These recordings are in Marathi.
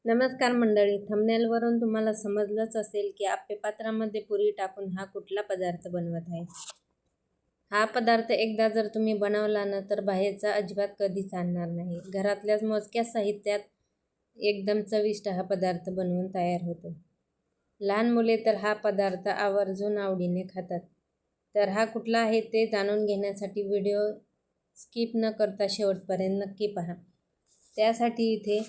नमस्कार मंडळी, थंबनेलवरून तुम्हाला समजलंच असेल की आप्पे पात्रामध्ये पुरी टाकून हा कुठला पदार्थ बनवत आहे. हा पदार्थ एकदा जर तुम्ही बनवला ना तर बाहेरचा अजिबात कधीच आणणार नाही. घरातल्याच मोजक्या साहित्यात एकदम चविष्ट हा पदार्थ बनवून तयार होतो. लहान मुले तर हा पदार्थ आवर्जून आवडीने खातात. तर हा कुठला आहे ते जाणून घेण्यासाठी व्हिडिओ स्किप न करता शेवटपर्यंत नक्की पहा. त्यासाठी इथे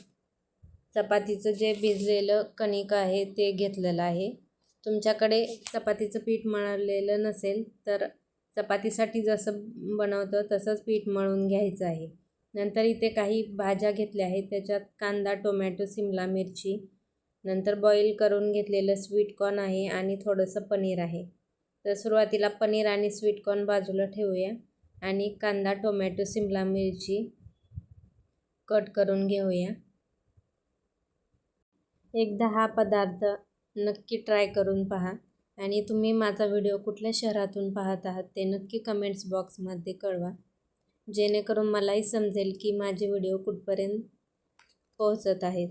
चपातीचं जे भिजलेलं कणिक आहे ते घेतलेलं आहे. तुमच्याकडे चपातीचं पीठ मळलेलं नसेल तर चपातीसाठी जसं बनवतं तसंच पीठ मळून घ्यायचं आहे. नंतर इथे काही भाज्या घेतल्या आहेत. त्याच्यात कांदा, टोमॅटो, सिमला मिरची, नंतर बॉईल करून घेतलेलं स्वीटकॉर्न आहे आणि थोडंसं पनीर आहे. तर सुरुवातीला पनीर आणि स्वीटकॉर्न बाजूला ठेवूया आणि कांदा, टोमॅटो, सिमला मिरची कट करून घेऊया. एकदा हा पदार्थ नक्की ट्राय करून पहा आणि तुम्ही माझा व्हिडिओ कुठल्या शहरातून पाहत आहात ते नक्की कमेंट्स बॉक्समध्ये कळवा, जेणेकरून मलाही समजेल की माझे व्हिडिओ कुठपर्यंत पोहोचत आहेत.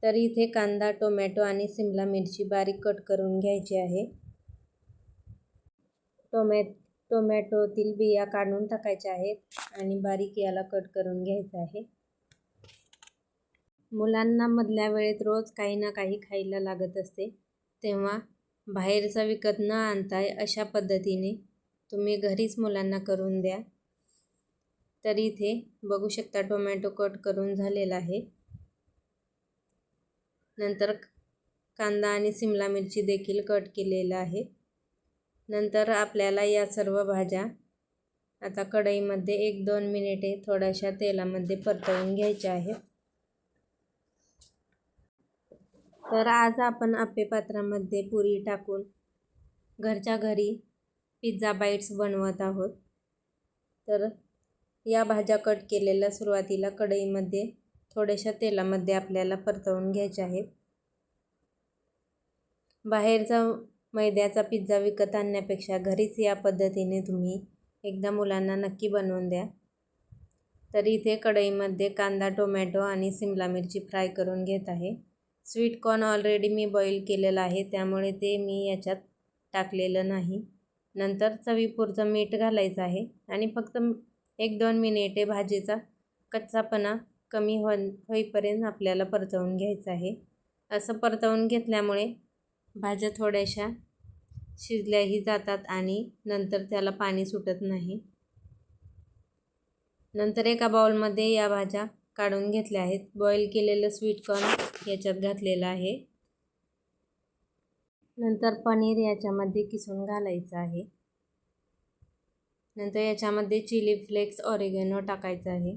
तर इथे कांदा, टोमॅटो आणि सिमला मिरची बारीक कट करून घ्यायची आहे. टोमॅटोतील बिया काढून टाकायच्या आहेत आणि बारीक याला कट करून घ्यायचं आहे. मुलांना मधल्या वेळेत रोज काही ना काही खायला लागत असते, तेव्हा बाहेरचा विकत न आणता अशा पद्धतीने तुम्ही घरीच मुलांना करून द्या. तर इथे बघू शकता टोमॅटो कट करून झालेला आहे. नंतर कांदा आणि सिमला मिरची देखील कट केलेला आहे. नंतर आपल्याला या सर्व भाज्या आता कढईमध्ये 1-2 मिनिटे थोड्याशा तेलामध्ये परतवून घ्यायच्या आहेत. तर आज आपण आप्पे पात्रामध्ये पुरी टाकून घरच्या घरी पिझ्झा बाईट्स बनवत आहोत. तर या भाज्या कट केलेल्या सुरुवातीला कढईमध्ये थोड्याशा तेलामध्ये आपल्याला परतवून घ्यायच्या आहेत. बाहेरचा मैद्याचा पिझ्झा विकत आणण्यापेक्षा घरीच या पद्धतीने तुम्ही एकदा मुलांना नक्की बनवून द्या. तर इथे कढईमध्ये कांदा, टोमॅटो आणि सिमला मिरची फ्राय करून घेत आहे. स्वीटकॉर्न ऑलरेडी मी बॉईल केलेलं आहे, त्यामुळे ते मी याच्यात टाकलेलं नाही. नंतर चवीपुरतं मीठ घालायचं आहे आणि फक्त 1-2 मिनिटे भाजीचा कच्चापणा कमी होईपर्यंत आपल्याला परतवून घ्यायचं आहे. असं परतवून घेतल्यामुळे भाज्या थोड्याशा शिजल्याही जातात आणि नंतर त्याला पाणी सुटत नाही. नंतर एका बाउलमध्ये या भाज्या काढून घेतल्या आहेत. बॉईल केलेलं स्वीटकॉर्न याच्यात घातलेलं आहे. नंतर पनीर याच्यामध्ये किसून घालायचं आहे. नंतर याच्यामध्ये चिली फ्लेक्स, ऑरिगॅनो टाकायचं आहे.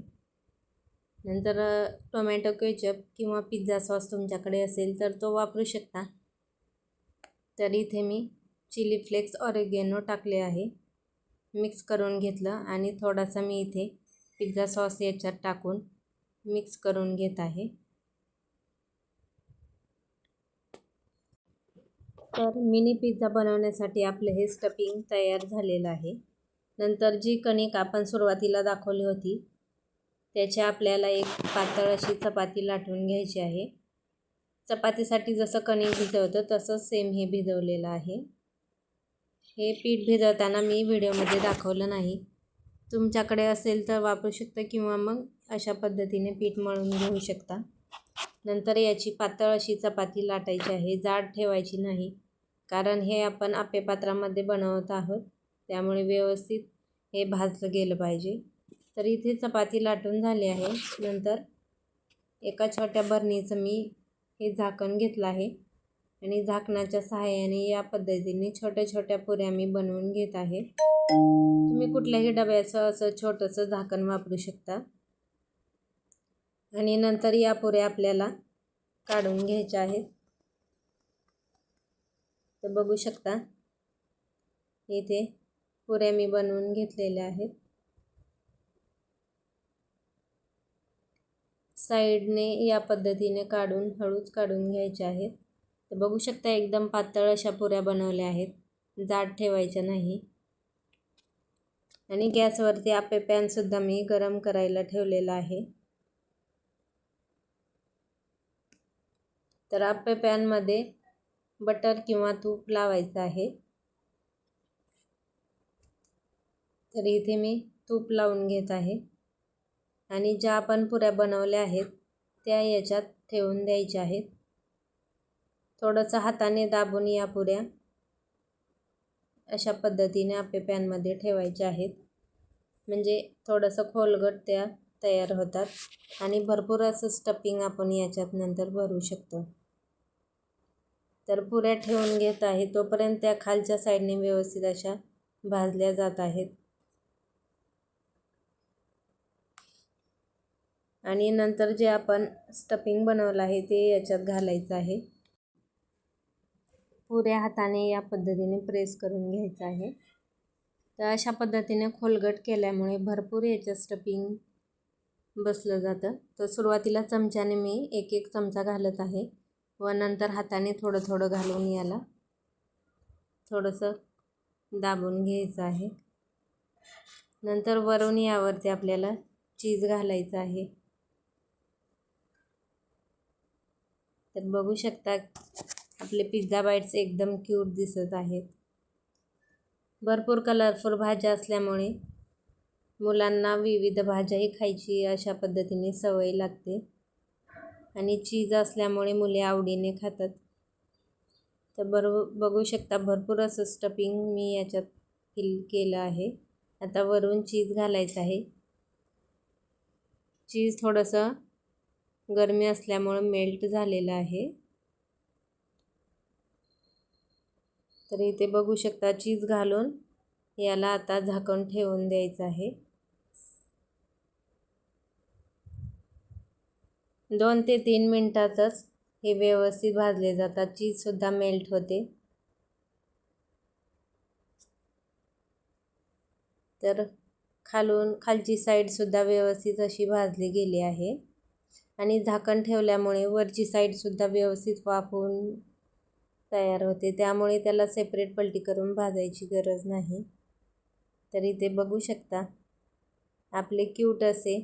नंतर टोमॅटो केचप किंवा पिझ्झा सॉस तुमच्याकडे असेल तर तो वापरू शकता. तर इथे मी चिली फ्लेक्स, ऑरिगॅनो टाकले आहे. मिक्स करून घेतलं आणि थोडासा मी इथे पिझ्झा सॉस याच्यात टाकून मिक्स करून घेत आहे. तर मिनी पिझ्झा बनवण्यासाठी आपलं हे स्टफिंग तयार झालेलं आहे. नंतर जी कणिक आपण सुरुवातीला दाखवली होती त्याची आपल्याला एक पातळ अशी चपाती लाटून घ्यायची आहे. चपातीसाठी जसं कणिक भिजवतं तसंच सेम हे भिजवलेलं आहे. हे पीठ भिजवताना मी व्हिडिओमध्ये दाखवलं नाही. तुमच्याकडे असेल तर वापरू शकता किंवा मग अशा पद्धतीने पीठ मळून घेऊ शकता. नंतर याची पातळ अशी चपाती लाटायची आहे. जाड ठेवायची नाही, कारण हे आपण आप्पे पात्रामध्ये बनवत आहोत, त्यामुळे व्यवस्थित हे भाजलं गेलं पाहिजे. तर इथे चपाती लाटून झाली आहे. नंतर एका छोट्या बरणीचं मी हे झाकण घेतलं आहे आणि झाकणाच्या सहाय्याने या पद्धतीने छोट्या छोट्या पुऱ्या मी बनवून घेत आहे. तुम्ही कुठल्याही डब्याचं असं छोटंसं झाकण वापरू शकता. आणि नंतर या पुऱ्या आपल्याला काढून घ्यायच्या आहेत. तर बघू शकता इथे पुऱ्या मी बनवून घेतलेल्या आहेत. साईडने या पद्धतीने काढून हळूच काढून घ्यायच्या आहेत. तर बघू शकता एकदम पातळ अशा पुऱ्या बनवल्या आहेत. जाड ठेवायच्या नाही. आणि गॅसवरती आप्पे पॅनसुद्धा मी गरम करायला ठेवलेला आहे. तर आप्पे पॅनमध्ये बटर किंवा तूप लावायचं आहे. तर इथे मी तूप लावून घेत आहे आणि ज्या आपण पुऱ्या बनवल्या आहेत त्या याच्यात ठेवून द्यायच्या आहेत. थोडंसं हाताने दाबून या पुऱ्या अशा पद्धतीने आप्पे पॅनमध्ये ठेवायच्या आहेत. म्हणजे थोडंसं खोलगट त्या तयार होतात आणि भरपूर असं स्टफिंग आपण याच्यात नंतर भरू शकतो. तर पुऱ्या ठेवून घेत आहे तोपर्यंत त्या खालच्या साईडने व्यवस्थित अशा भाजल्या जात आहेत. आणि नंतर जे आपण स्टफिंग बनवलं आहे ते याच्यात घालायचं आहे. पुऱ्या हाताने या पद्धतीने प्रेस करून घ्यायचं आहे. तर अशा पद्धतीने खोलगट केल्यामुळे भरपूर याच्यात स्टफिंग बसलं जातं. तर सुरुवातीला चमच्याने मी एक चमचा घालत आहे व नंतर हाताने थोडं थोडं घालून याला थोडंसं दाबून घ्यायचं आहे. नंतर वरून यावरती आपल्याला चीज घालायचं आहे. तर बघू शकता आपले पिझ्झा बाईट्स एकदम क्यूट दिसत आहेत. भरपूर कलरफुल भाज्या असल्यामुळे मुलांना विविध भाज्याही खायची अशा पद्धतीने सवय लागते आणि चीज असल्यामुळे मुले आवडीने खातात. तर बघू शकता भरपूर असं स्टफिंग मी याच्यात फिल केलं आहे. आता वरून चीज घालायचं आहे. चीज थोडंसं गरमी असल्यामुळे मेल्ट झालेलं आहे. तर इथे बघू शकता चीज घालून याला आता झाकण ठेवून द्यायचं आहे. 2 ते 3 मिनिटातच हे व्यवस्थित भाजले जातात. चीजसुद्धा मेल्ट होते. तर खालची साईडसुद्धा व्यवस्थित अशी भाजली गेली आहे आणि झाकण ठेवल्यामुळे वरची साईडसुद्धा व्यवस्थित वाफून तयार होते. त्यामुळे त्याला सेपरेट पलटी करून भाजायची गरज नाही. तर इथे बघू शकता आपले क्यूट असे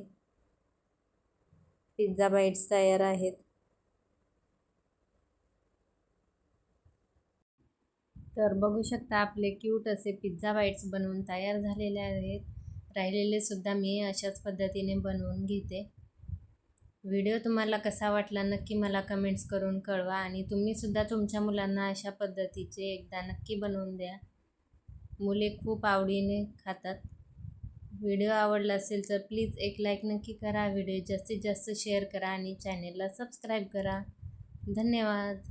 पिझ्झा बाईट्स तयार आहेत. तर बघू शकता आपले क्यूट असे पिझ्झा बाईट्स बनवून तयार झालेले आहेत. राहिलेले सुद्धा मी अशाच पद्धतीने बनवून घेते. व्हिडिओ तुम्हाला कसा वाटला नक्की मला कमेंट्स करून कळवा आणि तुम्हीसुद्धा तुमच्या मुलांना अशा पद्धतीचे एकदा नक्की बनवून द्या. मुले खूप आवडीने खातात. व्हिडिओ आवडला असेल तर प्लीज एक लाईक नक्की करा. व्हिडिओ जास्तीत जास्त शेअर करा आणि चॅनेलला सबस्क्राईब करा. धन्यवाद.